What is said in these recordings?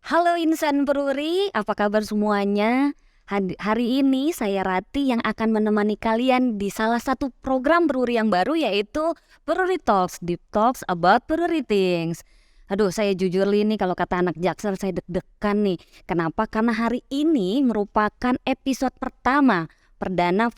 Halo insan Peruri, apa kabar semuanya? Hari ini saya Rati yang akan menemani kalian di salah satu program Peruri yang baru, yaitu Peruri Talks, Deep Talks about Peruri Things. Aduh, saya jujur nih, kalau kata anak Jaksel saya deg-degan nih. Kenapa? Karena hari ini merupakan episode pertama perdana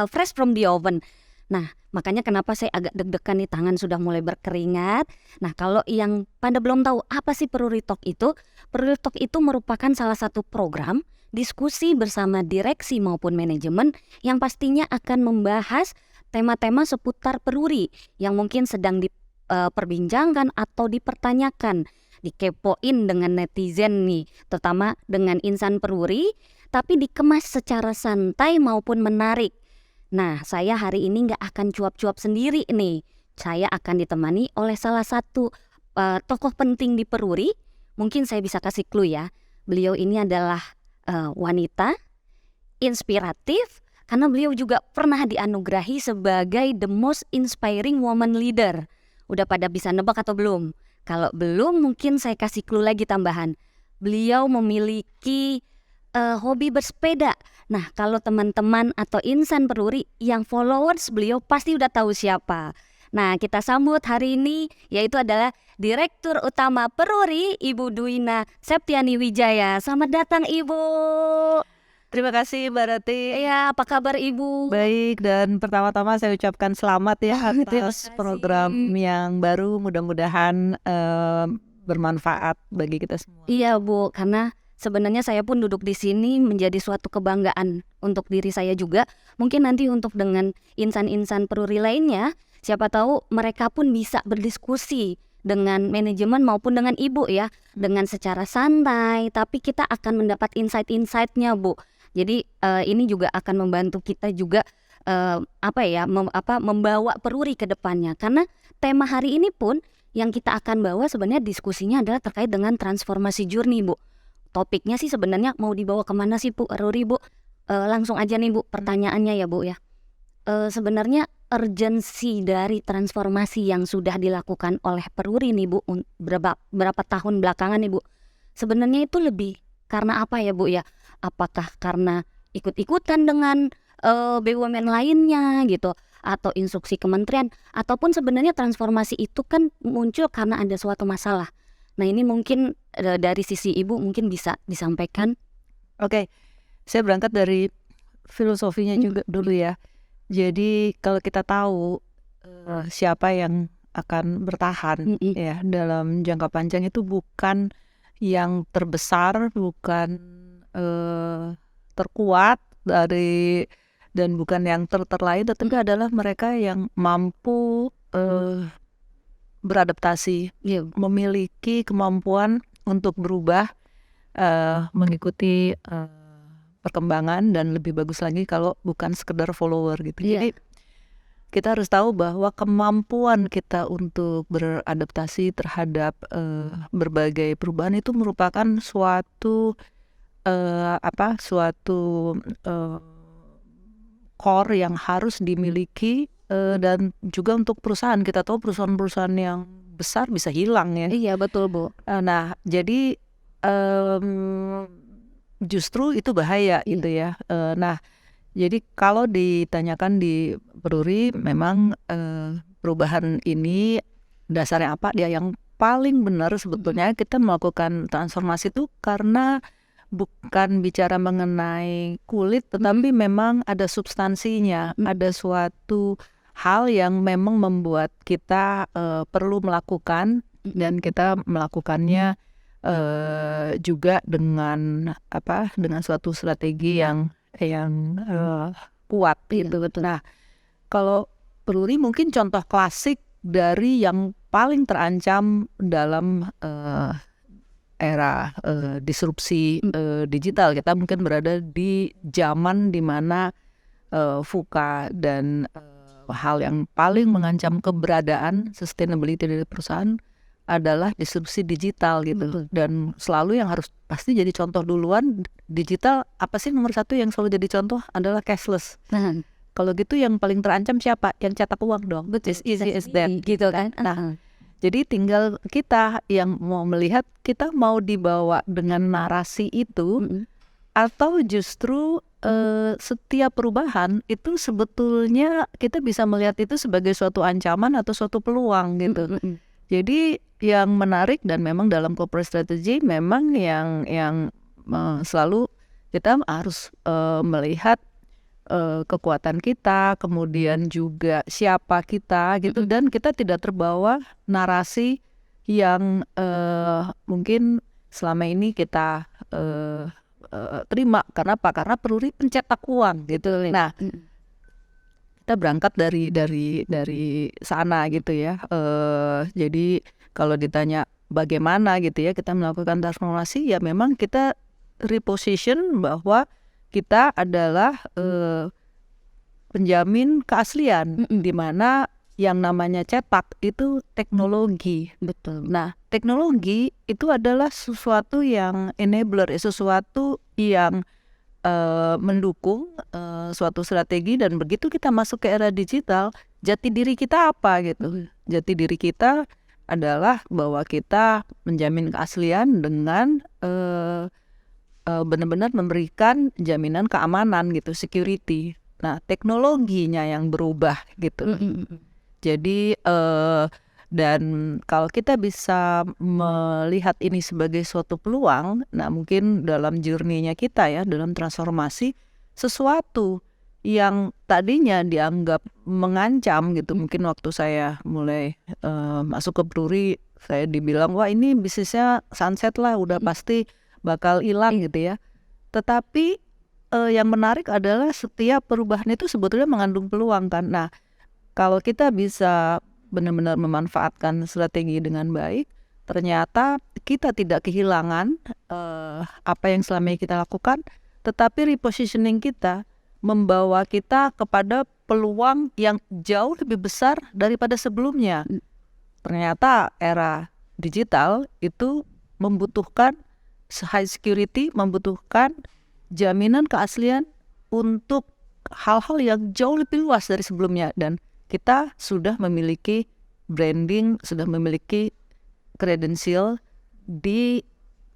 fresh from the oven. Nah, makanya kenapa saya agak deg-degan nih, tangan sudah mulai berkeringat. Nah, kalau yang pada belum tahu apa sih Peruri Talk itu? Peruri Talk itu merupakan salah satu program diskusi bersama direksi maupun manajemen yang pastinya akan membahas tema-tema seputar peruri yang mungkin sedang diperbincangkan atau dipertanyakan, dikepoin dengan netizen nih, terutama dengan insan peruri, tapi dikemas secara santai maupun menarik. Nah, saya hari ini nggak akan cuap-cuap sendiri nih. Saya akan ditemani oleh salah satu tokoh penting di Peruri. Mungkin saya bisa kasih clue ya. Beliau ini adalah wanita inspiratif karena beliau juga pernah dianugerahi sebagai the most inspiring woman leader. Udah pada bisa nebak atau belum? Kalau belum, mungkin saya kasih clue lagi tambahan. Beliau memiliki hobi bersepeda. Nah, kalau teman-teman atau insan Peruri yang followers beliau pasti udah tahu siapa. Nah, kita sambut hari ini yaitu adalah Direktur Utama Peruri, Ibu Duwina Septiani Wijaya. Selamat datang, Ibu. Terima kasih Mbak Rati. Ya, apa kabar Ibu? Baik, dan pertama-tama saya ucapkan selamat ya Terima atas kasih. program yang baru. Mudah-mudahan bermanfaat bagi kita semua. Iya, Bu, karena sebenarnya saya pun duduk di sini menjadi suatu kebanggaan untuk diri saya juga. Mungkin nanti untuk dengan insan-insan Peruri lainnya, siapa tahu mereka pun bisa berdiskusi dengan manajemen maupun dengan Ibu ya, dengan secara santai, tapi kita akan mendapat insight-insightnya, Bu. Jadi ini juga akan membantu kita juga membawa Peruri ke depannya. Karena tema hari ini pun yang kita akan bawa sebenarnya diskusinya adalah terkait dengan transformasi journey, Bu. Topiknya sih sebenarnya mau dibawa kemana sih, Bu Peruri, Bu? Langsung aja nih, Bu, pertanyaannya ya, Bu ya. Sebenarnya urgensi dari transformasi yang sudah dilakukan oleh Peruri nih, Bu, berapa tahun belakangan nih, Bu. Sebenarnya itu lebih karena apa ya, Bu ya? Apakah karena ikut-ikutan dengan BUMN lainnya gitu, atau instruksi kementerian, ataupun sebenarnya transformasi itu kan muncul karena ada suatu masalah. Nah, ini mungkin dari sisi Ibu mungkin bisa disampaikan. Oke, saya berangkat dari filosofinya juga dulu ya. Jadi kalau kita tahu siapa yang akan bertahan ya dalam jangka panjang, itu bukan yang terbesar, bukan terkuat dan bukan yang terlain, tetapi adalah mereka yang mampu beradaptasi, memiliki kemampuan untuk berubah, mengikuti perkembangan, dan lebih bagus lagi kalau bukan sekedar follower gitu. Jadi kita harus tahu bahwa kemampuan kita untuk beradaptasi terhadap berbagai perubahan itu merupakan suatu core yang harus dimiliki, dan juga untuk perusahaan. Kita tahu perusahaan-perusahaan yang besar bisa hilang ya. Iya, betul, Bu. Nah, jadi justru itu bahaya gitu ya. Nah, jadi kalau ditanyakan di Peruri, memang perubahan ini dasarnya apa? Dia yang paling benar sebetulnya kita melakukan transformasi itu karena bukan bicara mengenai kulit, tetapi memang ada substansinya, ada suatu hal yang memang membuat kita perlu melakukan, dan kita melakukannya juga dengan suatu strategi yang kuat gitu. Nah, kalau Peruri mungkin contoh klasik dari yang paling terancam dalam era disrupsi digital. Kita mungkin berada di zaman di mana VUCA dan hal yang paling mengancam keberadaan sustainability dari perusahaan adalah disrupsi digital gitu. Dan selalu yang harus pasti jadi contoh duluan digital, apa sih nomor satu yang selalu jadi contoh adalah cashless. Kalau gitu yang paling terancam siapa? Yang cetak uang dong. As easy as that gitu kan. Nah, Jadi tinggal kita yang mau melihat, kita mau dibawa dengan narasi itu Mm-mm. atau justru setiap perubahan itu sebetulnya kita bisa melihat itu sebagai suatu ancaman atau suatu peluang gitu. Mm-mm. Jadi yang menarik dan memang dalam corporate strategy memang yang selalu kita harus melihat kekuatan kita, kemudian juga siapa kita gitu, dan kita tidak terbawa narasi yang mungkin selama ini kita terima. Karena apa? Karena Peruri pencetak uang gitu. Nah, Mm-mm. kita berangkat dari sana gitu ya. Jadi kalau ditanya bagaimana gitu ya kita melakukan transformasi, ya memang kita reposition bahwa kita adalah penjamin keaslian, Mm-mm. di mana yang namanya cetak itu teknologi. Betul. Nah, teknologi itu adalah sesuatu yang enabler, sesuatu yang mendukung suatu strategi, dan begitu kita masuk ke era digital, jati diri kita apa gitu. Jati diri kita adalah bahwa kita menjamin keaslian dengan benar-benar memberikan jaminan keamanan gitu, security. Nah, teknologinya yang berubah gitu. Mm-mm. Jadi dan kalau kita bisa melihat ini sebagai suatu peluang, nah mungkin dalam journey-nya kita ya, dalam transformasi, sesuatu yang tadinya dianggap mengancam gitu. Mungkin waktu saya mulai masuk ke Peruri, saya dibilang, wah ini bisnisnya sunset lah, udah pasti bakal hilang gitu ya. Tetapi yang menarik adalah setiap perubahan itu sebetulnya mengandung peluang kan. Nah, kalau kita bisa benar-benar memanfaatkan strategi dengan baik, ternyata kita tidak kehilangan apa yang selama ini kita lakukan, tetapi repositioning kita membawa kita kepada peluang yang jauh lebih besar daripada sebelumnya. Ternyata era digital itu membutuhkan high security, membutuhkan jaminan keaslian untuk hal-hal yang jauh lebih luas dari sebelumnya, dan kita sudah memiliki branding, sudah memiliki kredensial di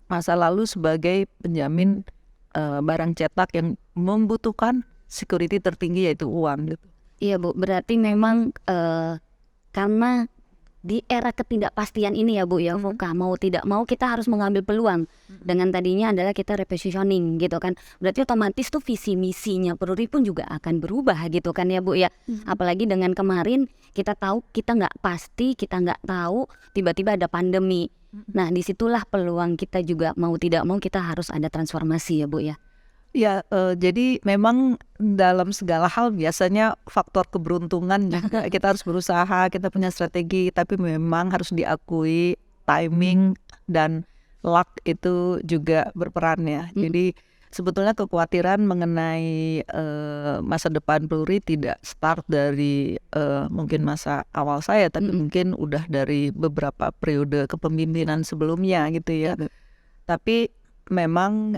masa lalu sebagai penjamin barang cetak yang membutuhkan security tertinggi, yaitu uang gitu. Iya Bu, berarti memang karena di era ketidakpastian ini ya Bu ya, Voka, mau tidak mau kita harus mengambil peluang. Dengan tadinya adalah kita repositioning gitu kan. Berarti otomatis tuh visi misinya Peruri pun juga akan berubah gitu kan ya Bu ya. Apalagi dengan kemarin kita tahu kita nggak pasti, kita nggak tahu, tiba-tiba ada pandemi. Nah disitulah peluang kita juga mau tidak mau kita harus ada transformasi ya Bu ya. Ya, jadi memang dalam segala hal biasanya faktor keberuntungan juga. Kita harus berusaha, kita punya strategi, tapi memang harus diakui timing dan luck itu juga berperan ya. Jadi sebetulnya kekhawatiran mengenai masa depan Peruri tidak start dari mungkin masa awal saya, tapi mungkin udah dari beberapa periode kepemimpinan sebelumnya gitu ya. Tapi memang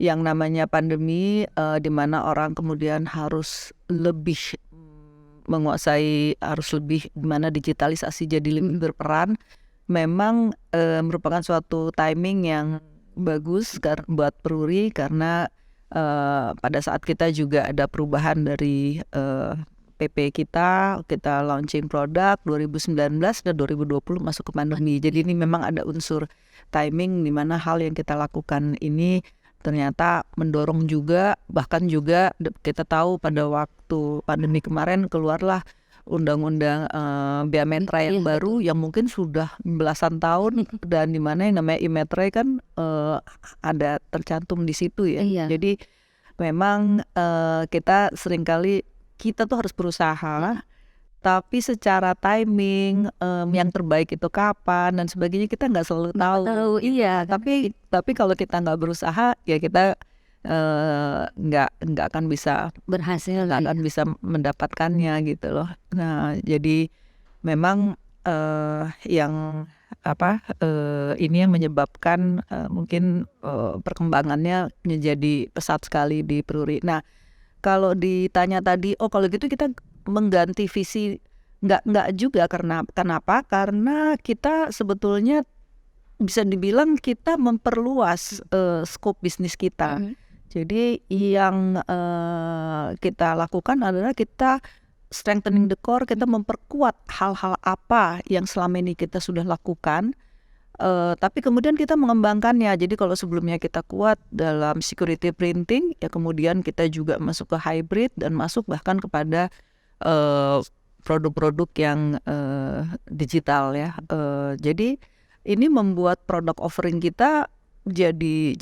yang namanya pandemi, di mana orang kemudian harus lebih menguasai, harus lebih, di mana digitalisasi jadi lebih berperan, memang merupakan suatu timing yang bagus buat Peruri, karena pada saat kita juga ada perubahan dari PP kita launching produk 2019 dan 2020 masuk ke pandemi. Jadi ini memang ada unsur timing, di mana hal yang kita lakukan ini ternyata mendorong juga, bahkan juga kita tahu pada waktu pandemi kemarin keluarlah undang-undang Bea Metra yang baru yang mungkin sudah belasan tahun, dan di mana yang namanya e-metre kan ada tercantum di situ ya. Jadi memang kita seringkali kita tuh harus berusaha, tapi secara timing yang terbaik itu kapan dan sebagainya kita nggak selalu tahu. Iya. Tapi kalau kita nggak berusaha, ya kita nggak akan bisa berhasil, nggak akan bisa mendapatkannya gitu loh. Nah, jadi memang yang ini yang menyebabkan mungkin perkembangannya menjadi pesat sekali di Peruri. Nah, kalau ditanya tadi, oh kalau gitu kita mengganti visi Nggak juga, karena kenapa? Karena kita sebetulnya bisa dibilang kita memperluas scope bisnis kita. Jadi yang kita lakukan adalah kita strengthening the core, kita memperkuat hal-hal apa yang selama ini kita sudah lakukan, tapi kemudian kita mengembangkannya. Jadi kalau sebelumnya kita kuat dalam security printing, ya kemudian kita juga masuk ke hybrid dan masuk bahkan kepada produk-produk yang digital ya. Jadi ini membuat produk offering kita jadi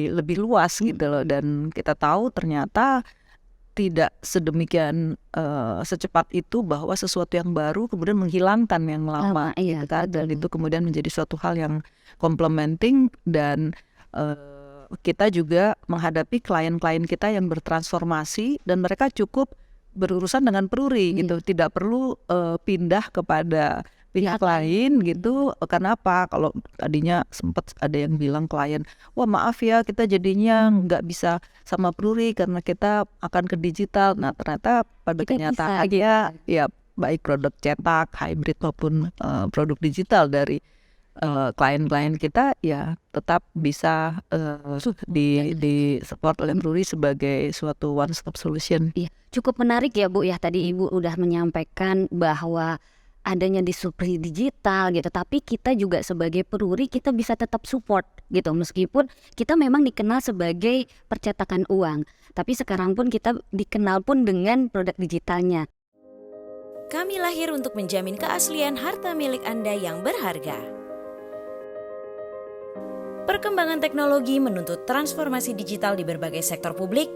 lebih luas gitu loh, dan kita tahu ternyata tidak sedemikian secepat itu bahwa sesuatu yang baru kemudian menghilangkan yang lama, iya, gitu kan. Dan itu kemudian menjadi suatu hal yang complementing, dan kita juga menghadapi klien-klien kita yang bertransformasi dan mereka cukup berurusan dengan Pruri gitu, tidak perlu pindah kepada pihak lain gitu. Kenapa? Kalau tadinya sempat ada yang bilang klien, wah maaf ya kita jadinya nggak bisa sama Pruri karena kita akan ke digital. Nah ternyata pada kenyataannya ya baik produk cetak, hybrid maupun produk digital dari klien-klien kita ya tetap bisa di support oleh Pruri sebagai suatu one stop solution. Iya, cukup menarik ya Bu ya, tadi Ibu udah menyampaikan bahwa adanya disrupsi digital gitu, tapi kita juga sebagai Pruri kita bisa tetap support gitu, meskipun kita memang dikenal sebagai percetakan uang, tapi sekarang pun kita dikenal pun dengan produk digitalnya. Kami lahir untuk menjamin keaslian harta milik Anda yang berharga. Perkembangan teknologi menuntut transformasi digital di berbagai sektor publik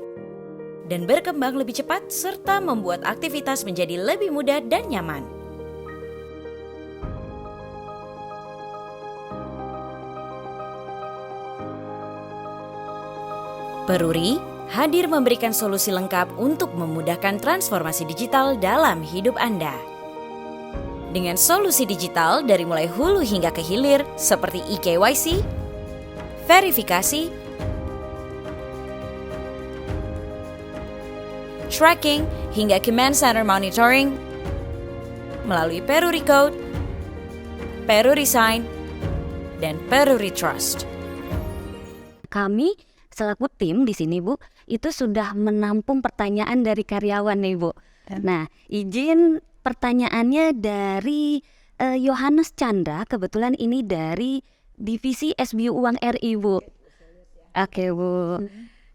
dan berkembang lebih cepat serta membuat aktivitas menjadi lebih mudah dan nyaman. Pruri hadir memberikan solusi lengkap untuk memudahkan transformasi digital dalam hidup Anda. Dengan solusi digital dari mulai hulu hingga ke hilir seperti eKYC, verifikasi, tracking hingga command center monitoring, melalui Pruri Code, Pruri Sign, dan Pruri Trust. Kami selaku tim di sini Bu, itu sudah menampung pertanyaan dari karyawan nih Bu. Nah, izin pertanyaannya dari Yohanes Chandra, kebetulan ini dari Divisi SBU Uang RI Bu. Oke Bu.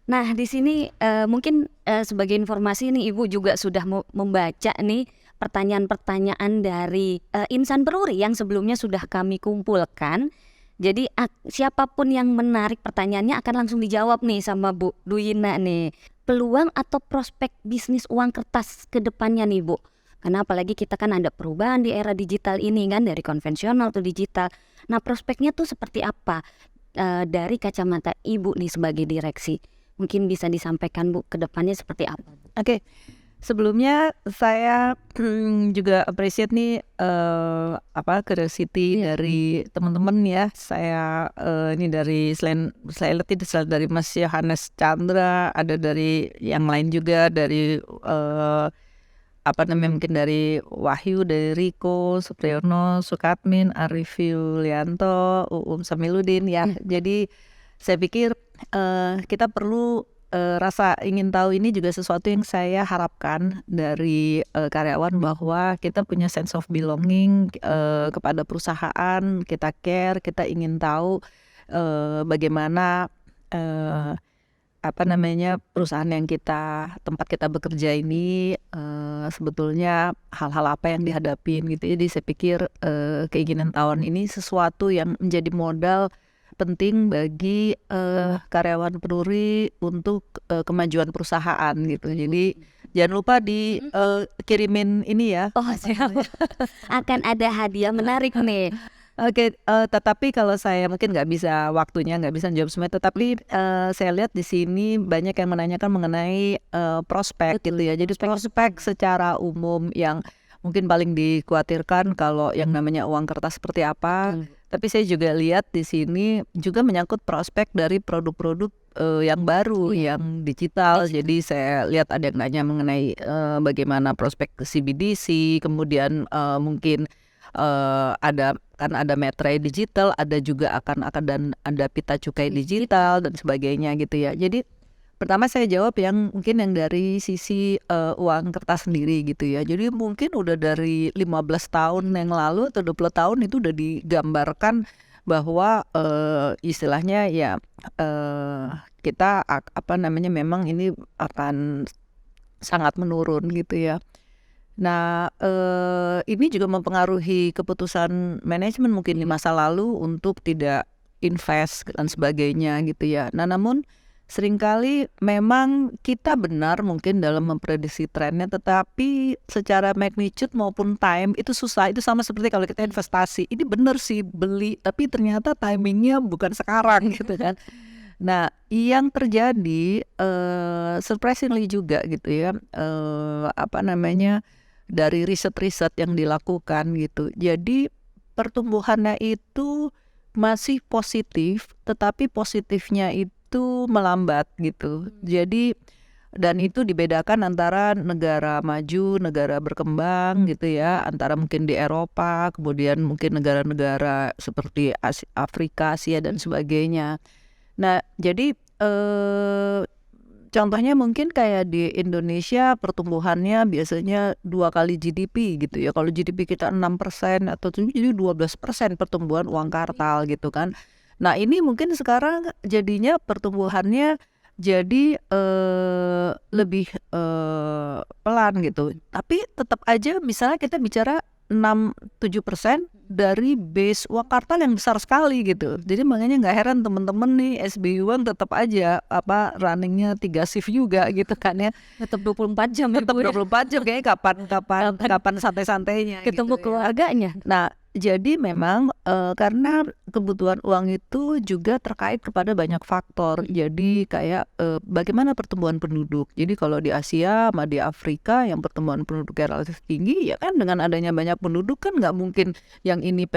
Nah di sini mungkin sebagai informasi nih Ibu juga sudah membaca nih pertanyaan-pertanyaan dari insan Pruri yang sebelumnya sudah kami kumpulkan. Jadi siapapun yang menarik pertanyaannya akan langsung dijawab nih sama Bu Duyina nih. Peluang atau prospek bisnis uang kertas ke depannya nih Bu. Karena apalagi kita kan ada perubahan di era digital ini kan, dari konvensional ke digital. Nah prospeknya tuh seperti apa dari kacamata Ibu nih sebagai direksi? Mungkin bisa disampaikan Bu ke depannya seperti apa? Oke. Sebelumnya saya juga appreciate nih curiosity dari teman-teman ya. Saya ini dari selain dari Mas Yohanes Chandra, ada dari yang lain juga, dari mungkin dari Wahyu, dari Riko, Supriyono, Sukatmin, Arif Yulianto, Samiludin ya. Jadi saya pikir kita perlu rasa ingin tahu ini juga sesuatu yang saya harapkan dari karyawan, bahwa kita punya sense of belonging kepada perusahaan, kita care, kita ingin tahu bagaimana perusahaan yang tempat kita bekerja ini sebetulnya hal-hal apa yang dihadapin gitu. Jadi saya pikir keinginan tahuan ini sesuatu yang menjadi modal penting bagi karyawan Pruri untuk kemajuan perusahaan gitu. Jadi jangan lupa kirimin ini ya. Oh siap. Akan ada hadiah menarik nih. Oke, tetapi kalau saya mungkin nggak bisa jawab semua. Tetapi saya lihat di sini banyak yang menanyakan mengenai prospek gitu ya. Jadi prospek secara umum yang mungkin paling dikhawatirkan kalau yang namanya uang kertas seperti apa. Tapi saya juga lihat di sini juga menyangkut prospek dari produk-produk yang baru, yang digital. Jadi saya lihat ada yang nanya mengenai bagaimana prospek CBDC, kemudian mungkin ada kan ada Metrei digital, ada juga akan dan ada pita cukai digital dan sebagainya gitu ya. Jadi pertama saya jawab yang mungkin yang dari sisi uang kertas sendiri gitu ya. Jadi mungkin udah dari 15 tahun yang lalu atau 20 tahun itu udah digambarkan bahwa istilahnya ya kita apa namanya memang ini akan sangat menurun gitu ya. Nah, ini juga mempengaruhi keputusan manajemen mungkin di masa lalu untuk tidak invest dan sebagainya gitu ya. Nah, namun seringkali memang kita benar mungkin dalam memprediksi trennya, tetapi secara magnitude maupun time itu susah. Itu sama seperti kalau kita investasi. Ini benar sih beli, tapi ternyata timingnya bukan sekarang gitu kan. Nah, yang terjadi surprisingly juga gitu ya, apa namanya, dari riset-riset yang dilakukan gitu. Jadi pertumbuhannya itu masih positif, tetapi positifnya itu melambat gitu. Jadi dan itu dibedakan antara negara maju, negara berkembang gitu ya, antara mungkin di Eropa, kemudian mungkin negara-negara seperti Afrika, Asia dan sebagainya. Nah, jadi contohnya mungkin kayak di Indonesia pertumbuhannya biasanya 2 kali GDP gitu ya. Kalau GDP kita 6% atau jadi 12% pertumbuhan uang kartal gitu kan. Nah, ini mungkin sekarang jadinya pertumbuhannya jadi lebih pelan gitu. Tapi tetap aja misalnya kita bicara 6-7% dari base uang kartal yang besar sekali gitu. Jadi makanya nggak heran teman-teman nih SBY tetap aja apa runningnya 3 shift juga gitu kan ya. Tetap 24 jam ya Tetap Bu ya. 24 jam kayaknya kapan santai-santainya Ketemu gitu ya. keluarganya. Nah, jadi memang karena kebutuhan uang itu juga terkait kepada banyak faktor. Jadi kayak bagaimana pertumbuhan penduduk. Jadi kalau di Asia sama di Afrika yang pertumbuhan penduduknya relatif tinggi, ya kan dengan adanya banyak penduduk kan nggak mungkin yang ini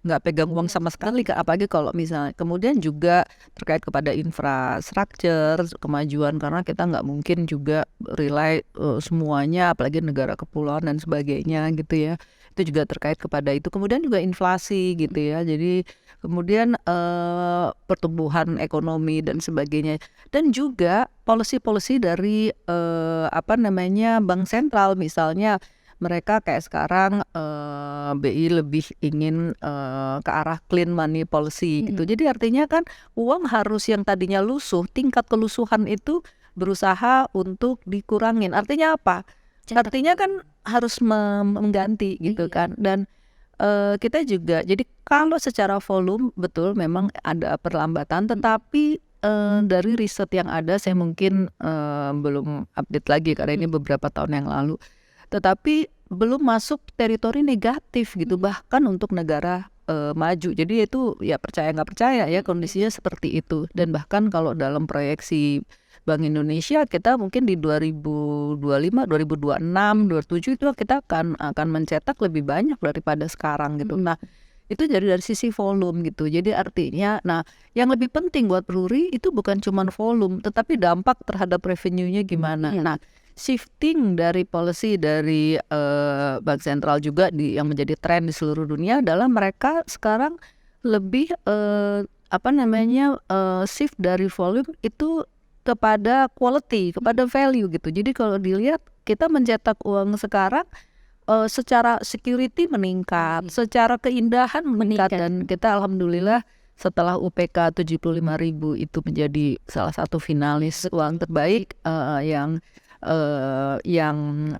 nggak pegang uang sama sekali. Apalagi kalau misalnya kemudian juga terkait kepada infrastruktur, kemajuan karena kita nggak mungkin juga rely semuanya, apalagi negara kepulauan dan sebagainya gitu ya. Itu juga terkait kepada itu. Kemudian juga inflasi gitu ya. Jadi kemudian pertumbuhan ekonomi dan sebagainya. Dan juga policy-policy dari apa namanya bank sentral misalnya mereka kayak sekarang BI lebih ingin ke arah clean money policy gitu. Jadi artinya kan uang harus yang tadinya lusuh, tingkat kelusuhan itu berusaha untuk dikurangin. Artinya apa? Artinya kan harus mengganti gitu kan. Dan kita juga jadi kalau secara volume betul memang ada perlambatan, tetapi dari riset yang ada saya mungkin belum update lagi karena ini beberapa tahun yang lalu, tetapi belum masuk teritori negatif gitu bahkan untuk negara maju. Jadi itu ya percaya nggak percaya ya kondisinya seperti itu. Dan bahkan kalau dalam proyeksi Bank Indonesia kita mungkin di 2025, 2026, 2027 itu kita akan mencetak lebih banyak daripada sekarang gitu. Nah, itu dari sisi volume gitu. Jadi artinya nah yang lebih penting buat Pruri itu bukan cuma volume tetapi dampak terhadap revenue-nya gimana. Nah, shifting dari policy dari Bank Sentral juga yang menjadi tren di seluruh dunia adalah mereka sekarang lebih apa namanya shift dari volume itu kepada quality, kepada value gitu. Jadi kalau dilihat kita mencetak uang sekarang secara security meningkat, secara keindahan meningkat dan kita alhamdulillah setelah UPK 75.000 itu menjadi salah satu finalis uang terbaik yang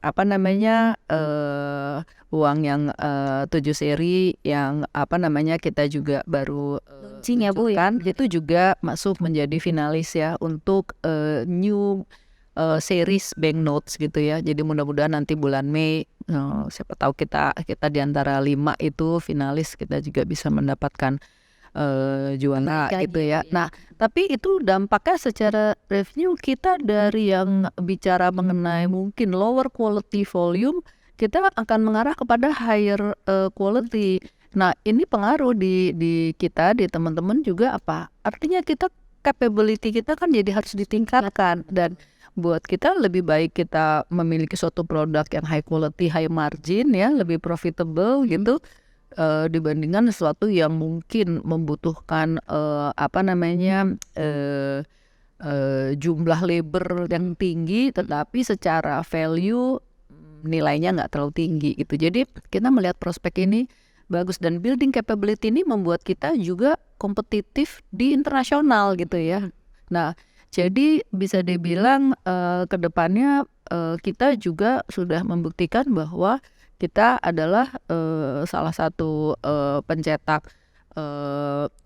apa namanya uang yang 7 seri yang apa namanya kita juga baru launching ya Bu ya. itu juga masuk menjadi finalis ya untuk new series banknotes gitu ya. Jadi mudah-mudahan nanti bulan Mei siapa tahu kita di antara 5 itu finalis kita juga bisa mendapatkan juara gitu ya. Nah, tapi itu dampaknya secara revenue kita dari yang bicara mengenai mungkin lower quality volume, kita akan mengarah kepada higher quality. Nah, ini pengaruh di kita, di teman-teman juga apa? Artinya kita capability kita kan jadi harus ditingkatkan, dan buat kita lebih baik kita memiliki suatu produk yang high quality, high margin ya, lebih profitable gitu, dibandingkan sesuatu yang mungkin membutuhkan jumlah labor yang tinggi, tetapi secara value nilainya nggak terlalu tinggi gitu. Jadi kita melihat prospek ini bagus, dan building capability ini membuat kita juga kompetitif di internasional gitu ya. Nah, jadi bisa dibilang ke depannya kita juga sudah membuktikan bahwa kita adalah salah satu pencetak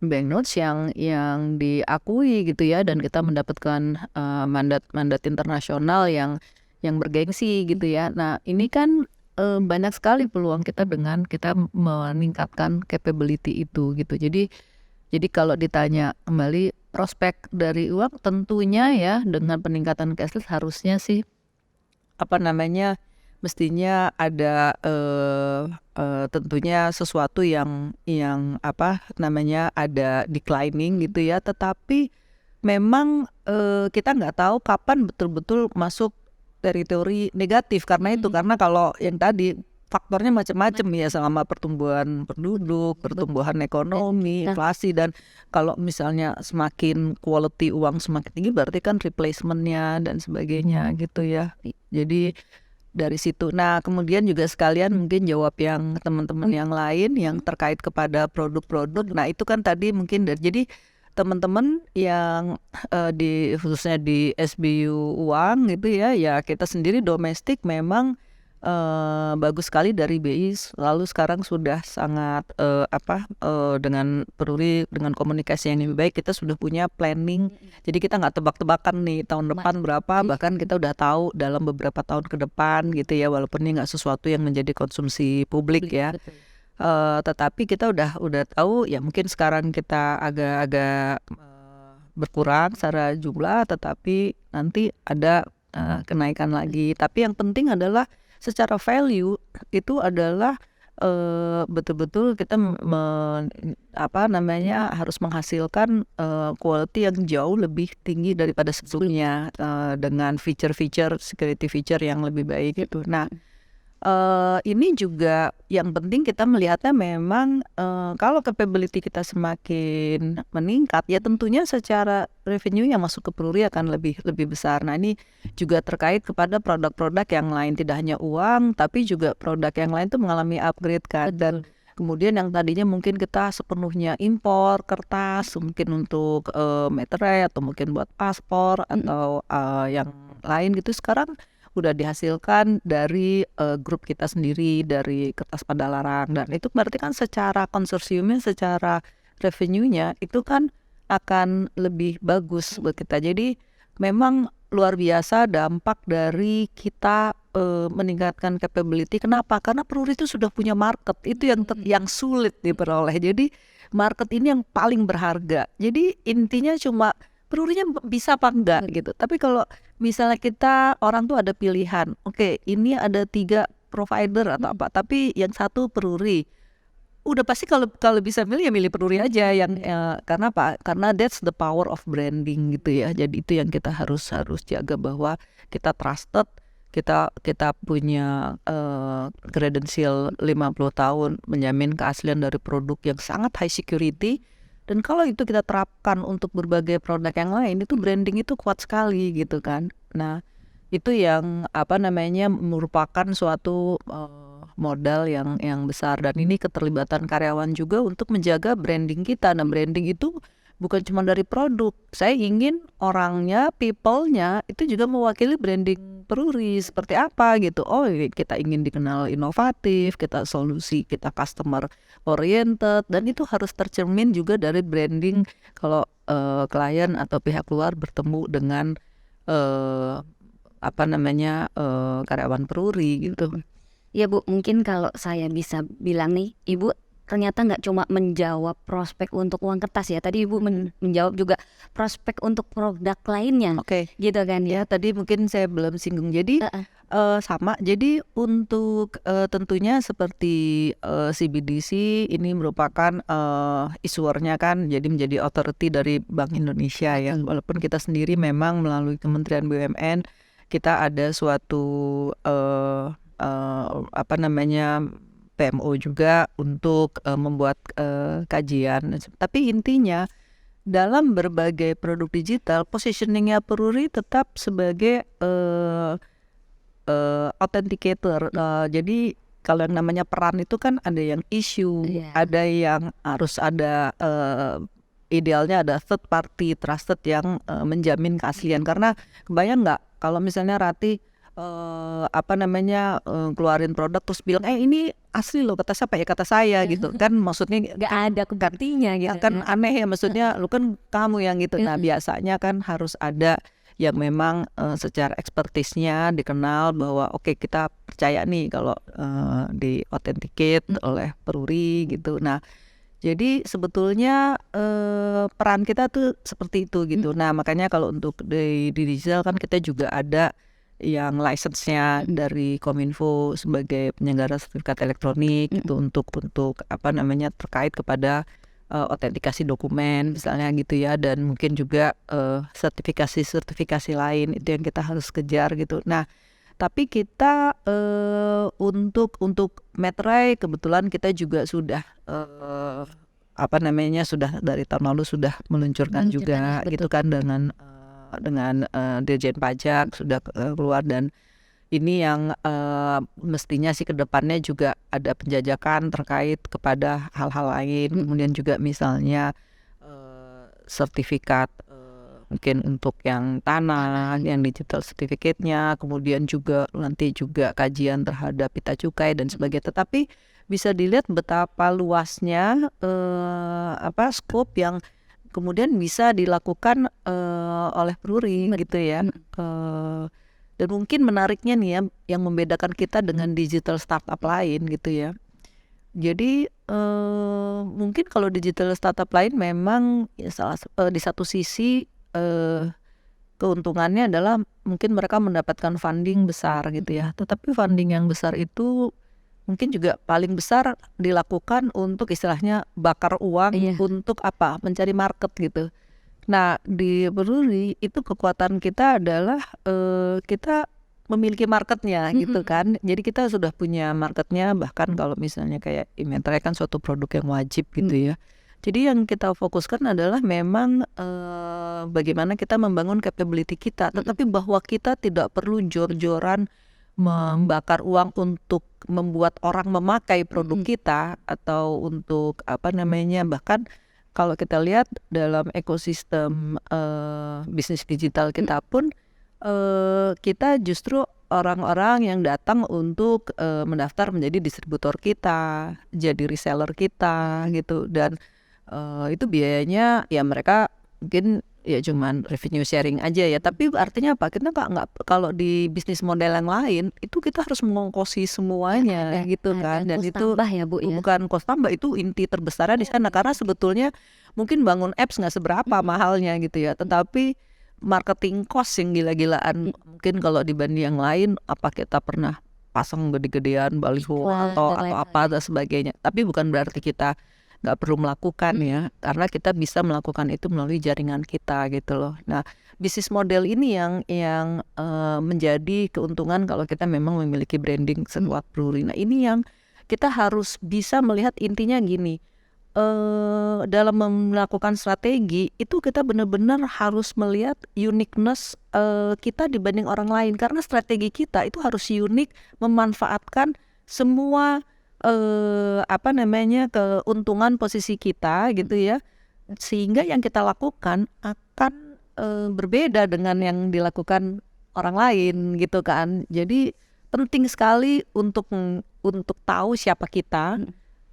banknotes yang diakui gitu ya, dan kita mendapatkan mandat internasional yang bergengsi gitu ya. Nah, ini kan banyak sekali peluang kita dengan kita meningkatkan capability itu gitu. Jadi kalau ditanya kembali prospek dari uang, tentunya ya dengan peningkatan cashless harusnya sih mestinya ada tentunya sesuatu yang ada declining gitu ya. Tetapi memang kita nggak tahu kapan betul-betul masuk teritori negatif, karena kalau yang tadi faktornya macam-macam ya, selama pertumbuhan penduduk, pertumbuhan ekonomi, inflasi, dan kalau misalnya semakin quality uang semakin tinggi berarti kan replacementnya dan sebagainya gitu ya. Jadi dari situ. Nah, kemudian juga sekalian mungkin jawab yang teman-teman yang lain yang terkait kepada produk-produk. Nah, itu kan tadi mungkin jadi teman-teman yang khususnya di SBU uang gitu ya, kita sendiri domestik memang bagus sekali dari BI, lalu sekarang sudah sangat dengan Peruri, dengan komunikasi yang lebih baik, kita sudah punya planning. Jadi kita nggak tebak-tebakan nih tahun depan berapa, bahkan kita udah tahu dalam beberapa tahun ke depan gitu ya, walaupun ini nggak sesuatu yang menjadi konsumsi publik ya. Tetapi kita udah tahu ya, mungkin sekarang kita agak berkurang secara jumlah, tetapi nanti ada kenaikan lagi. Tapi yang penting adalah secara value itu adalah betul-betul kita harus menghasilkan quality yang jauh lebih tinggi daripada sebelumnya, dengan feature-feature, security feature yang lebih baik gitu. Nah, ini juga yang penting kita melihatnya memang kalau capability kita semakin meningkat ya, tentunya secara revenue yang masuk ke Peruri akan lebih besar. Nah, ini juga terkait kepada produk-produk yang lain, tidak hanya uang tapi juga produk yang lain itu mengalami upgrade kan. Dan kemudian yang tadinya mungkin kita sepenuhnya impor kertas, mungkin untuk materai atau mungkin buat paspor atau yang lain gitu, sekarang udah dihasilkan dari grup kita sendiri, dari kertas Padalarang. Dan itu berarti kan secara konsorsiumnya, secara revenue-nya itu kan akan lebih bagus buat kita. Jadi memang luar biasa dampak dari kita meningkatkan capability. Kenapa? Karena Peruri itu sudah punya market, itu yang sulit diperoleh. Jadi market ini yang paling berharga. Jadi intinya cuma Perurinya bisa apa enggak gitu. Tapi kalau misalnya kita orang tuh ada pilihan, oke, ini ada 3 provider atau apa, tapi yang satu Peruri, udah pasti kalau bisa milih ya milih Peruri aja yang karena apa? Karena that's the power of branding gitu ya. Jadi itu yang kita harus jaga, bahwa kita trusted, kita punya credential 50 tahun menjamin keaslian dari produk yang sangat high security. Dan kalau itu kita terapkan untuk berbagai produk yang lain, itu branding itu kuat sekali gitu kan. Nah, itu yang merupakan suatu modal yang besar. Dan ini keterlibatan karyawan juga untuk menjaga branding kita. Nah, branding itu bukan cuma dari produk. Saya ingin orangnya, people-nya itu juga mewakili branding Peruri seperti apa gitu. Oh, kita ingin dikenal inovatif, kita solusi, kita customer oriented, dan itu harus tercermin juga dari branding kalau klien atau pihak luar bertemu dengan karyawan Peruri gitu. Ya Bu, mungkin kalau saya bisa bilang nih, Ibu ternyata nggak cuma menjawab prospek untuk uang kertas ya. Tadi Ibu menjawab juga prospek untuk produk lainnya, Oke. gitu kan ya. Ya, tadi mungkin saya belum singgung. Jadi sama. Jadi untuk tentunya seperti CBDC ini merupakan issuernya kan, jadi menjadi authority dari Bank Indonesia ya. Walaupun kita sendiri memang melalui Kementerian BUMN kita ada suatu apa namanya PMO juga untuk membuat kajian. Tapi intinya dalam berbagai produk digital, positioningnya Peruri tetap sebagai authenticator. Jadi kalau yang namanya peran itu kan ada yang issue, Iya. ada yang harus ada idealnya ada third party trusted yang menjamin keaslian. Karena kebayang nggak kalau misalnya Rati apa namanya keluarin produk terus bilang ini asli loh, kata siapa ya, kata saya gitu kan, maksudnya Nggak ada buktinya gitu. kan aneh ya, maksudnya lu kan kamu yang gitu. Nah biasanya kan harus ada yang memang secara ekspertisnya dikenal bahwa oke, kita percaya nih kalau di authenticate oleh Peruri gitu. Nah jadi sebetulnya peran kita tuh seperti itu gitu. Nah makanya kalau untuk di digital kan kita juga ada yang license-nya dari Kominfo sebagai penyelenggara sertifikat elektronik itu untuk apa namanya terkait kepada autentikasi dokumen misalnya gitu ya, dan mungkin juga sertifikasi lain itu yang kita harus kejar gitu. Nah tapi kita untuk Metrai kebetulan kita juga sudah apa namanya sudah dari tahun lalu sudah meluncurkan juga betul. gitu kan dengan Dirjen Pajak sudah keluar, dan ini yang mestinya sih kedepannya juga ada penjajakan terkait kepada hal-hal lain. Kemudian juga misalnya sertifikat mungkin untuk yang tanah, yang digital certificate-nya, kemudian juga nanti juga kajian terhadap pita cukai dan sebagainya. Tetapi bisa dilihat betapa luasnya skop yang kemudian bisa dilakukan oleh Peruri gitu ya. Dan mungkin menariknya nih ya, yang membedakan kita dengan digital startup lain gitu ya. Jadi mungkin kalau digital startup lain memang ya di satu sisi keuntungannya adalah mungkin mereka mendapatkan funding besar gitu ya. Tetapi funding yang besar itu mungkin juga paling besar dilakukan untuk istilahnya bakar uang untuk apa? Mencari market gitu. Nah di Peruri itu kekuatan kita adalah kita memiliki marketnya gitu kan. Jadi kita sudah punya marketnya, bahkan kalau misalnya kayak Imetrai kan suatu produk yang wajib gitu ya. Jadi yang kita fokuskan adalah memang bagaimana kita membangun capability kita, tetapi bahwa kita tidak perlu jor-joran membakar uang untuk membuat orang memakai produk kita atau untuk apa namanya, bahkan kalau kita lihat dalam ekosistem bisnis digital kita pun kita justru orang-orang yang datang untuk mendaftar menjadi distributor kita, jadi reseller kita gitu, dan itu biayanya ya mereka mungkin ya cuman revenue sharing aja ya, tapi artinya apa, kita nggak kalau di bisnis model yang lain itu kita harus mengongkosi semuanya gitu kan, dan itu tambah ya Bu ya. Bukan cost tambah, itu inti terbesarnya di sana, karena sebetulnya mungkin bangun apps nggak seberapa mahalnya gitu ya, tetapi marketing cost yang gila-gilaan mungkin kalau dibanding yang lain, apa kita pernah pasang gede-gedean baliho atau apa dan sebagainya, tapi bukan berarti kita nggak perlu melakukan ya, karena kita bisa melakukan itu melalui jaringan kita gitu loh. Nah bisnis model ini yang menjadi keuntungan kalau kita memang memiliki branding sekuat Peruri. Nah ini yang kita harus bisa melihat, intinya gini, dalam melakukan strategi itu kita benar-benar harus melihat uniqueness kita dibanding orang lain, karena strategi kita itu harus unik, memanfaatkan semua apa namanya keuntungan posisi kita gitu ya, sehingga yang kita lakukan akan berbeda dengan yang dilakukan orang lain gitu kan. Jadi penting sekali untuk tahu siapa kita,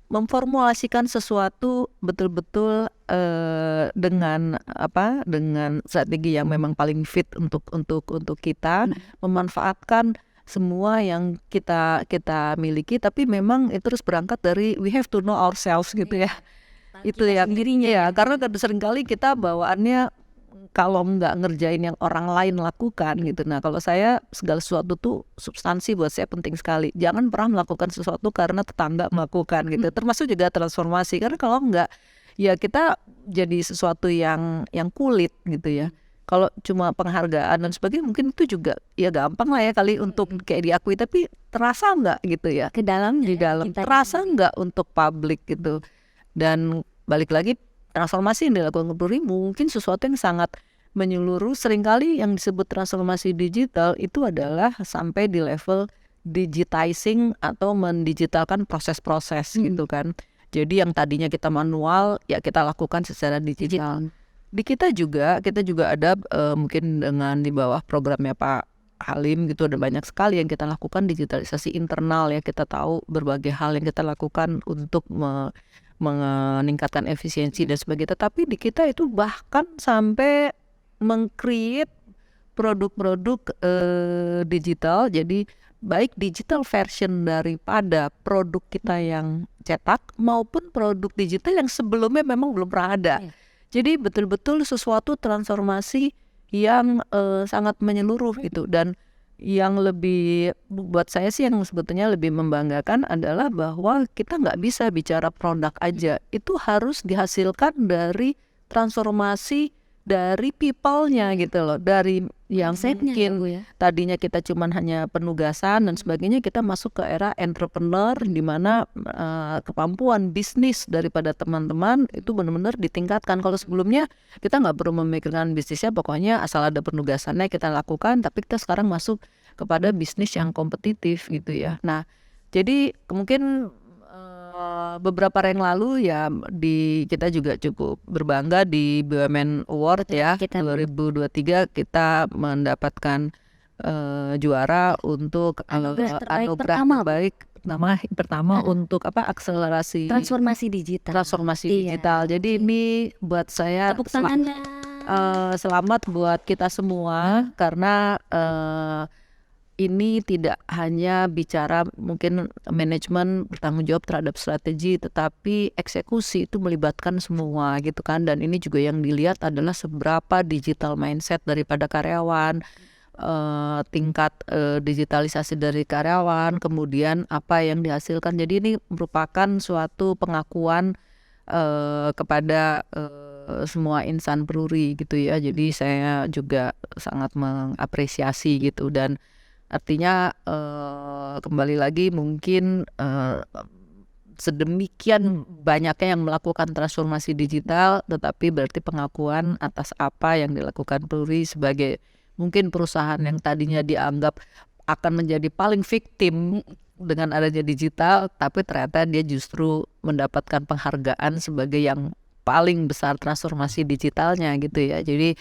memformulasikan sesuatu betul-betul dengan strategi yang memang paling fit untuk kita, memanfaatkan semua yang kita miliki, tapi memang itu harus berangkat dari we have to know ourselves gitu ya. Itu yang sendirinya ya, karena seringkali kita bawaannya kalau nggak ngerjain yang orang lain lakukan gitu. Nah, kalau saya segala sesuatu tuh substansi buat saya penting sekali. Jangan pernah melakukan sesuatu karena tetangga melakukan gitu. Termasuk juga transformasi, karena kalau nggak ya kita jadi sesuatu yang kulit gitu ya. Kalau cuma penghargaan dan sebagainya mungkin itu juga ya gampang lah ya kali untuk kayak diakui, tapi terasa nggak gitu ya ke dalam di dalam, terasa nggak untuk publik gitu. Dan balik lagi, transformasi yang dilakukan Puri mungkin sesuatu yang sangat menyeluruh. Seringkali yang disebut transformasi digital itu adalah sampai di level digitizing atau mendigitalkan proses-proses gitu kan. Jadi yang tadinya kita manual ya kita lakukan secara digital. Di kita juga ada mungkin dengan di bawah programnya Pak Halim gitu, ada banyak sekali yang kita lakukan digitalisasi internal ya. Kita tahu berbagai hal yang kita lakukan untuk meningkatkan efisiensi dan sebagainya. Tapi di kita itu bahkan sampai meng-create produk-produk digital. Jadi baik digital version daripada produk kita yang cetak maupun produk digital yang sebelumnya memang belum pernah ada. Jadi betul-betul sesuatu transformasi yang sangat menyeluruh gitu. Dan yang lebih buat saya sih yang sebetulnya lebih membanggakan adalah bahwa kita nggak bisa bicara produk aja, itu harus dihasilkan dari transformasi dari people-nya gitu loh, dari yang mungkin tadinya kita cuman hanya penugasan dan sebagainya, kita masuk ke era entrepreneur di mana kemampuan bisnis daripada teman-teman itu benar-benar ditingkatkan. Kalau sebelumnya kita nggak perlu memikirkan bisnisnya, pokoknya asal ada penugasannya kita lakukan, tapi kita sekarang masuk kepada bisnis yang kompetitif gitu ya. Nah, jadi mungkin beberapa hari yang lalu ya kita juga cukup berbangga di BUMN Award ya, 2023 kita mendapatkan juara untuk anugerah terbaik pertama untuk akselerasi transformasi digital. Jadi ini buat saya tepuk tangannya. Selamat buat kita semua karena ini tidak hanya bicara mungkin manajemen bertanggung jawab terhadap strategi, tetapi eksekusi itu melibatkan semua gitu kan. Dan ini juga yang dilihat adalah seberapa digital mindset daripada karyawan, tingkat digitalisasi dari karyawan, kemudian apa yang dihasilkan. Jadi ini merupakan suatu pengakuan kepada semua insan Pruri gitu ya. Jadi saya juga sangat mengapresiasi gitu. Dan artinya kembali lagi mungkin sedemikian banyaknya yang melakukan transformasi digital, tetapi berarti pengakuan atas apa yang dilakukan Pruri sebagai mungkin perusahaan yang tadinya dianggap akan menjadi paling victim dengan adanya digital, tapi ternyata dia justru mendapatkan penghargaan sebagai yang paling besar transformasi digitalnya gitu ya. Jadi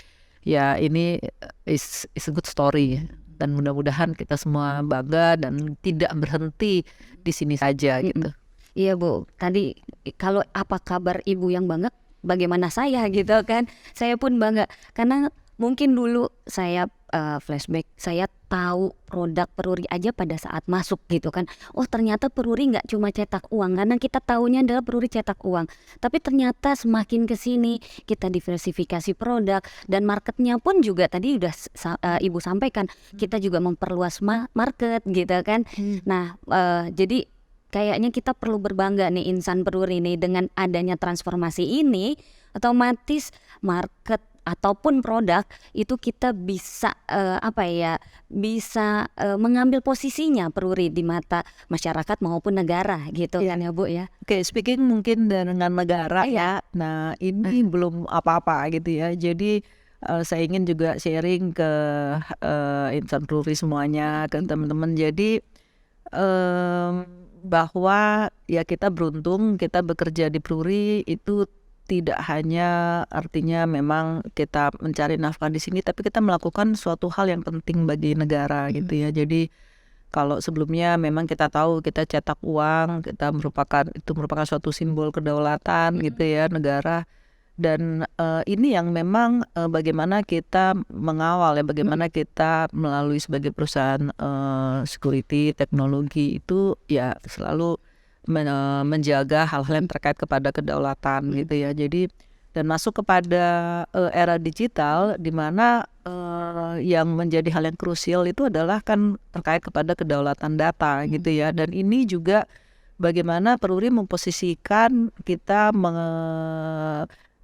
ya ini is a good story. Dan mudah-mudahan kita semua bangga dan tidak berhenti di sini saja gitu. Iya Bu, tadi kalau apa kabar Ibu yang bangga, bagaimana saya gitu kan. Saya pun bangga karena mungkin dulu saya flashback, saya tahu produk Peruri aja pada saat masuk gitu kan. Oh ternyata Peruri nggak cuma cetak uang, karena kita tahunya adalah Peruri cetak uang. Tapi ternyata semakin kesini kita diversifikasi produk dan marketnya pun juga tadi udah Ibu sampaikan, kita juga memperluas market gitu kan. Nah jadi kayaknya kita perlu berbangga nih insan Peruri nih dengan adanya transformasi ini, otomatis market ataupun produk itu kita bisa bisa mengambil posisinya Peruri di mata masyarakat maupun negara gitu kan ya Bu ya. Oke, speaking mungkin dengan negara ya. Nah, ini belum apa-apa gitu ya. Jadi saya ingin juga sharing ke insan Peruri semuanya, ke teman-teman. Jadi bahwa ya kita beruntung, kita bekerja di Peruri itu tidak hanya artinya memang kita mencari nafkah di sini, tapi kita melakukan suatu hal yang penting bagi negara gitu ya. Jadi kalau sebelumnya memang kita tahu kita cetak uang, itu merupakan suatu simbol kedaulatan gitu ya negara. Dan ini yang memang bagaimana kita mengawal ya, bagaimana kita melalui sebagai perusahaan security teknologi itu ya selalu menjaga hal-hal yang terkait kepada kedaulatan gitu ya. Jadi dan masuk kepada era digital di mana yang menjadi hal yang krusial itu adalah kan terkait kepada kedaulatan data gitu ya. Dan ini juga bagaimana Peruri memposisikan kita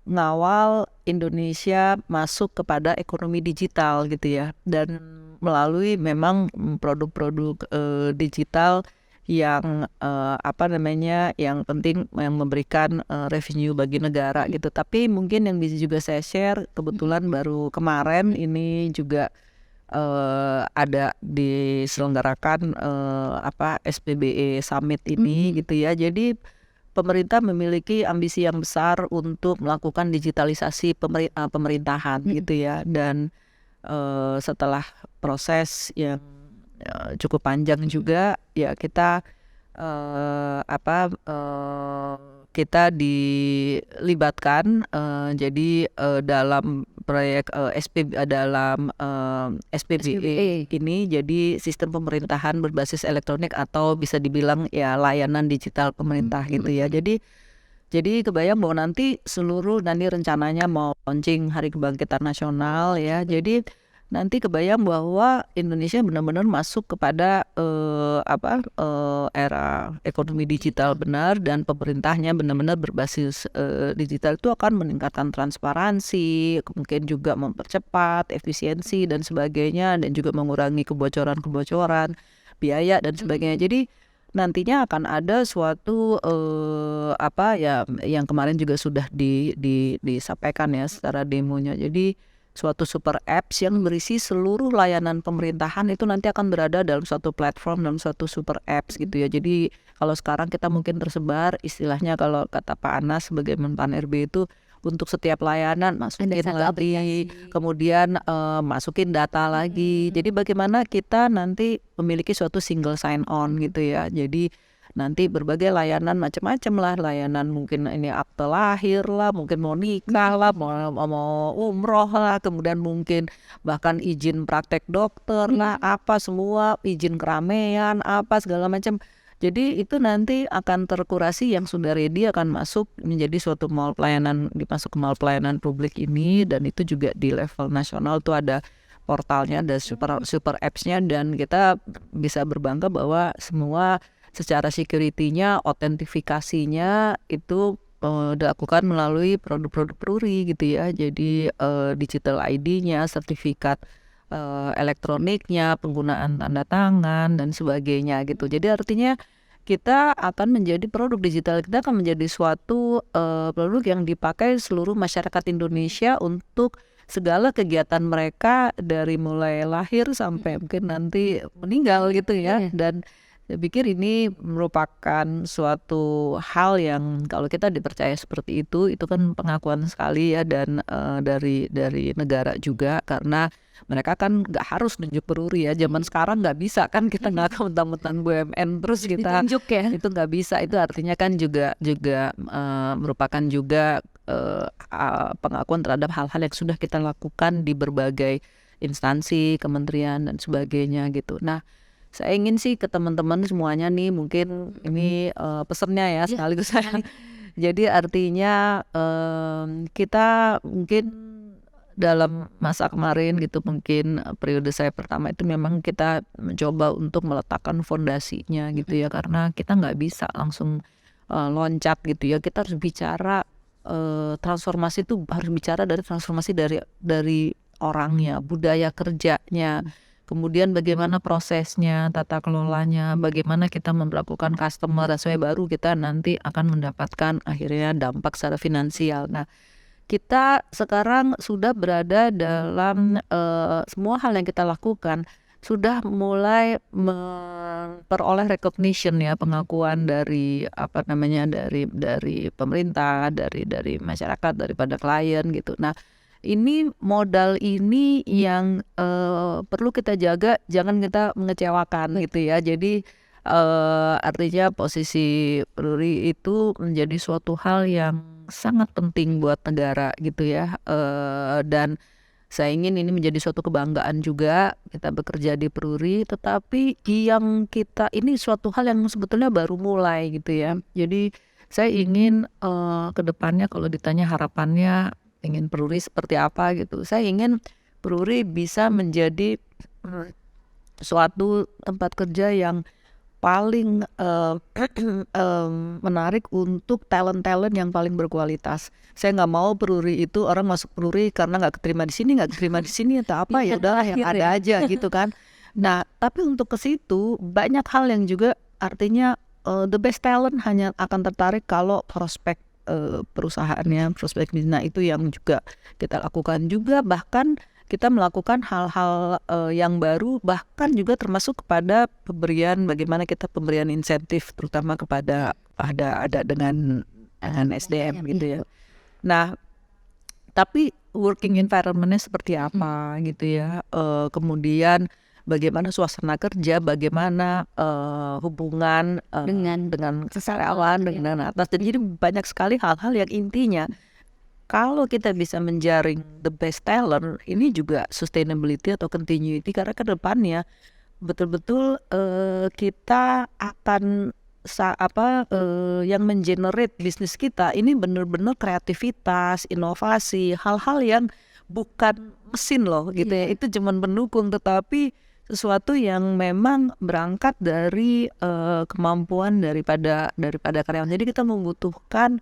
mengawal Indonesia masuk kepada ekonomi digital gitu ya, dan melalui memang produk-produk digital yang yang penting yang memberikan revenue bagi negara gitu. Tapi mungkin yang bisa juga saya share, kebetulan baru kemarin ini juga ada diselenggarakan SPBE Summit ini gitu ya. Jadi pemerintah memiliki ambisi yang besar untuk melakukan digitalisasi pemerintahan gitu ya. Dan setelah proses yang cukup panjang juga ya, kita kita dilibatkan jadi dalam proyek SPBE ini, jadi sistem pemerintahan berbasis elektronik atau bisa dibilang ya layanan digital pemerintah gitu ya. Jadi kebayang bahwa nanti rencananya mau launching Hari Kebangkitan Nasional ya. Jadi nanti kebayang bahwa Indonesia benar-benar masuk kepada era ekonomi digital benar, dan pemerintahnya benar-benar berbasis digital. Itu akan meningkatkan transparansi, mungkin juga mempercepat efisiensi dan sebagainya, dan juga mengurangi kebocoran biaya dan sebagainya. Jadi nantinya akan ada suatu yang kemarin juga sudah disampaikan ya secara demonya. Jadi suatu super apps yang berisi seluruh layanan pemerintahan itu nanti akan berada dalam suatu platform, dalam suatu super apps gitu ya. Jadi kalau sekarang kita mungkin tersebar, istilahnya kalau kata Pak Anas sebagai Menpan RB itu, untuk setiap layanan masukin lagi, kemudian masukin data lagi. Jadi bagaimana kita nanti memiliki suatu single sign on gitu ya. Jadi nanti berbagai layanan macam-macam lah, layanan mungkin ini akte lahir lah, mungkin mau nikah lah, mau umroh lah, kemudian mungkin bahkan izin praktek dokter lah, apa semua izin keramaian apa segala macam. Jadi itu nanti akan terkurasi, yang sudah ready akan masuk menjadi suatu mall pelayanan, dimasuk ke mall pelayanan publik ini. Dan itu juga di level nasional tuh ada portalnya, ada super apps-nya, dan kita bisa berbangga bahwa semua secara security-nya, autentifikasinya itu dilakukan melalui produk-produk Peruri gitu ya. Jadi digital ID-nya, sertifikat elektroniknya, penggunaan tanda tangan dan sebagainya gitu. Jadi artinya kita akan menjadi produk digital, kita akan menjadi suatu produk yang dipakai seluruh masyarakat Indonesia untuk segala kegiatan mereka, dari mulai lahir sampai mungkin nanti meninggal gitu ya. Dan saya pikir ini merupakan suatu hal yang kalau kita dipercaya seperti itu kan pengakuan sekali ya, dan dari negara juga, karena mereka kan nggak harus nunjuk Peruri ya. Zaman sekarang nggak bisa kan, kita nggak akan mentang-mentang BUMN terus kita ditunjuk ya. Itu nggak bisa. Itu artinya kan juga merupakan juga pengakuan terhadap hal-hal yang sudah kita lakukan di berbagai instansi, kementerian dan sebagainya gitu. Nah, saya ingin sih ke teman-teman semuanya nih, mungkin ini pesannya ya sekaligus saya. Jadi artinya kita mungkin dalam masa kemarin gitu, mungkin periode saya pertama itu memang kita mencoba untuk meletakkan fondasinya gitu ya, karena kita nggak bisa langsung loncat gitu ya. Kita harus bicara transformasi itu, harus bicara dari transformasi dari orangnya, budaya kerjanya, kemudian bagaimana prosesnya, tata kelolanya, bagaimana kita memperlakukan customer, supaya baru kita nanti akan mendapatkan akhirnya dampak secara finansial. Nah, kita sekarang sudah berada dalam semua hal yang kita lakukan sudah mulai memperoleh recognition ya, pengakuan dari dari pemerintah, dari masyarakat, daripada klien gitu. Nah, ini modal ini yang perlu kita jaga, jangan kita mengecewakan gitu ya. Jadi artinya posisi Peruri itu menjadi suatu hal yang sangat penting buat negara gitu ya. Dan saya ingin ini menjadi suatu kebanggaan juga kita bekerja di Peruri, tetapi yang kita ini suatu hal yang sebetulnya baru mulai gitu ya. Jadi saya ingin ke depannya kalau ditanya harapannya ingin Peruri seperti apa gitu. Saya ingin Peruri bisa menjadi suatu tempat kerja yang paling menarik untuk talent-talent yang paling berkualitas. Saya nggak mau Peruri itu orang masuk Peruri karena nggak keterima di sini atau apa, ya udahlah yang ada aja gitu kan. Nah, tapi untuk ke situ banyak hal yang juga artinya the best talent hanya akan tertarik kalau prospek perusahaannya, prospek bisnis itu yang juga kita lakukan juga, bahkan kita melakukan hal-hal yang baru, bahkan juga termasuk kepada bagaimana kita pemberian insentif terutama kepada ada dengan SDM gitu ya. Nah, tapi working environment-nya seperti apa gitu ya. Kemudian bagaimana suasana kerja, bagaimana hubungan dengan karyawan, dengan atas. Dan jadi banyak sekali hal-hal yang intinya kalau kita bisa menjaring the best talent, ini juga sustainability atau continuity, karena ke depannya betul-betul kita akan yang mengenerate bisnis kita ini benar-benar kreativitas, inovasi, hal-hal yang bukan mesin loh gitu ya. Itu cuman pendukung, tetapi sesuatu yang memang berangkat dari kemampuan daripada karyawan. Jadi kita membutuhkan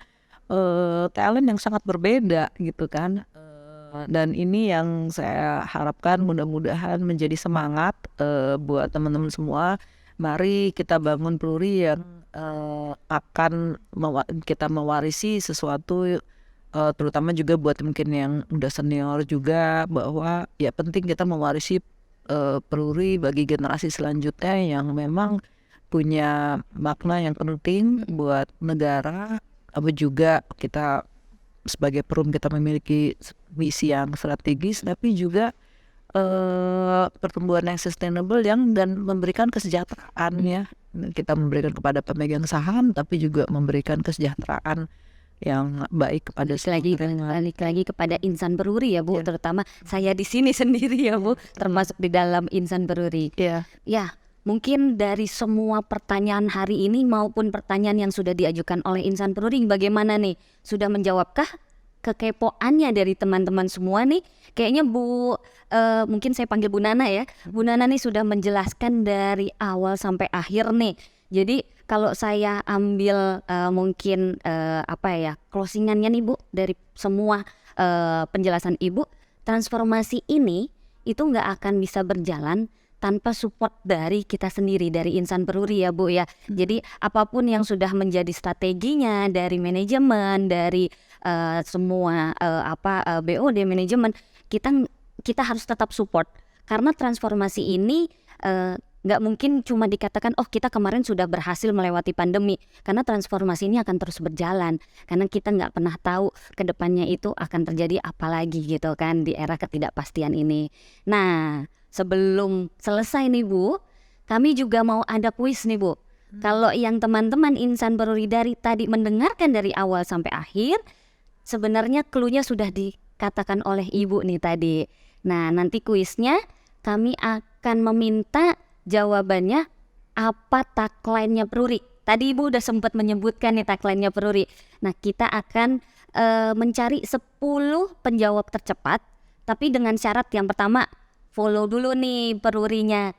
talent yang sangat berbeda gitu kan. Dan ini yang saya harapkan mudah-mudahan menjadi semangat buat teman-teman semua. Mari kita bangun Peruri yang akan kita mewarisi sesuatu, terutama juga buat mungkin yang udah senior juga, bahwa ya penting kita mewarisi Peruri bagi generasi selanjutnya yang memang punya makna yang penting buat negara. Apa juga kita sebagai Perum kita memiliki misi yang strategis, tapi juga pertumbuhan yang sustainable dan memberikan kesejahteraan ya. Kita memberikan kepada pemegang saham, tapi juga memberikan kesejahteraan yang baik kepada balik lagi kepada insan Peruri ya Bu, terutama saya di sini sendiri ya Bu, termasuk di dalam insan Peruri. Ya, mungkin dari semua pertanyaan hari ini maupun pertanyaan yang sudah diajukan oleh insan Peruri, bagaimana nih? Sudah menjawabkah kekepoannya dari teman-teman semua nih? Kayaknya Bu, mungkin saya panggil Bu Nana ya. Bu Nana nih sudah menjelaskan dari awal sampai akhir nih. Jadi kalau saya ambil mungkin closingannya nih Bu, dari semua penjelasan Ibu, transformasi ini itu nggak akan bisa berjalan tanpa support dari kita sendiri, dari insan Peruri ya Bu ya. Jadi apapun yang sudah menjadi strateginya dari manajemen, dari semua BOD manajemen, kita harus tetap support, karena transformasi ini nggak mungkin cuma dikatakan oh kita kemarin sudah berhasil melewati pandemi, karena transformasi ini akan terus berjalan, karena kita nggak pernah tahu ke depannya itu akan terjadi apa lagi gitu kan di era ketidakpastian ini. Nah, sebelum selesai nih Bu, kami juga mau ada kuis nih Bu. Kalau yang teman-teman insan Peruri dari tadi mendengarkan dari awal sampai akhir, sebenarnya clue-nya sudah dikatakan oleh Ibu nih tadi. Nah, nanti kuisnya kami akan meminta jawabannya apa tagline-nya Peruri. Tadi Ibu udah sempat menyebutkan nih tagline-nya Peruri. Nah, kita akan mencari 10 penjawab tercepat, tapi dengan syarat yang pertama, follow dulu nih Perurinya,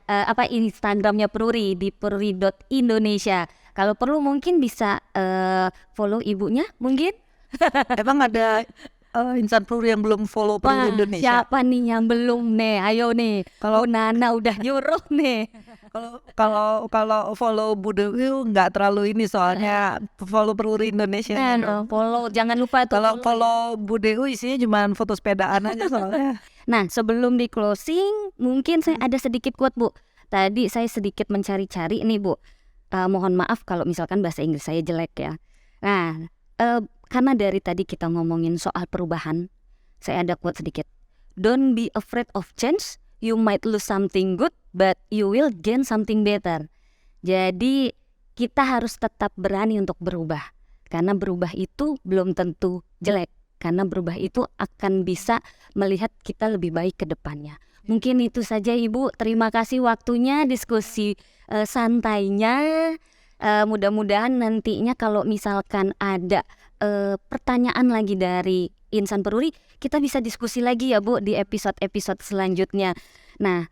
Instagramnya Peruri di peruri.indonesia. Kalau perlu mungkin bisa follow ibunya mungkin. Emang ada insan Peruri yang belum follow Peruri Indonesia? Siapa nih yang belum nih? Ayo nih. Kalau Nana udah nyuruh nih. Kalau follow Budewi nggak terlalu ini, soalnya follow Peruri Indonesia. Follow, jangan lupa tuh. Kalau Budewi isinya cuma foto sepedaan aja soalnya. Nah, sebelum di closing, mungkin saya ada sedikit quote Bu. Tadi saya sedikit mencari-cari nih Bu. Mohon maaf kalau misalkan bahasa Inggris saya jelek ya. Nah, karena dari tadi kita ngomongin soal perubahan, saya ada quote sedikit. Don't be afraid of change. You might lose something good, but you will gain something better. Jadi kita harus tetap berani untuk berubah. Karena berubah itu belum tentu jelek, karena berubah itu akan bisa melihat kita lebih baik ke depannya. Mungkin itu saja Ibu, terima kasih waktunya, diskusi santainya. Mudah-mudahan nantinya kalau misalkan ada pertanyaan lagi dari Insan Peruri, kita bisa diskusi lagi ya Bu di episode-episode selanjutnya. Nah,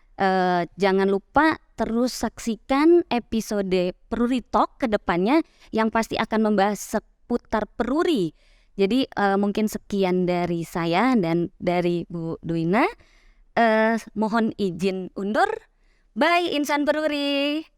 jangan lupa terus saksikan episode Peruri Talk ke depannya yang pasti akan membahas seputar peruri. Jadi mungkin sekian dari saya dan dari Bu Duina. Mohon izin undur. Bye Insan Peruri.